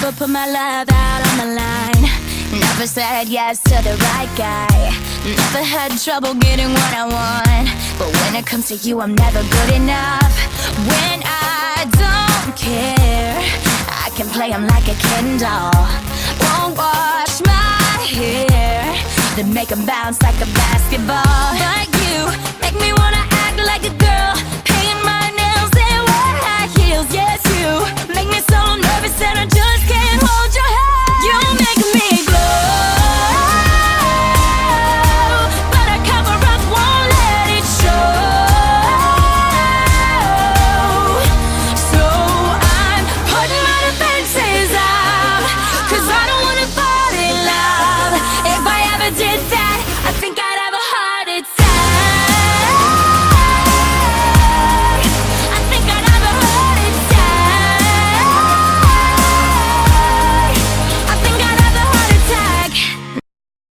Never put my love out on the line. Never said yes to the right guy. Never had trouble getting what I want. But when it comes to you, I'm never good enough. When I don't care, I can play him like a Ken doll. Won't wash my hair, then make him bounce like a basketball. But you make me wanna act like a girl, paint my nails and wear high heels. Yes, you make me so nervous and I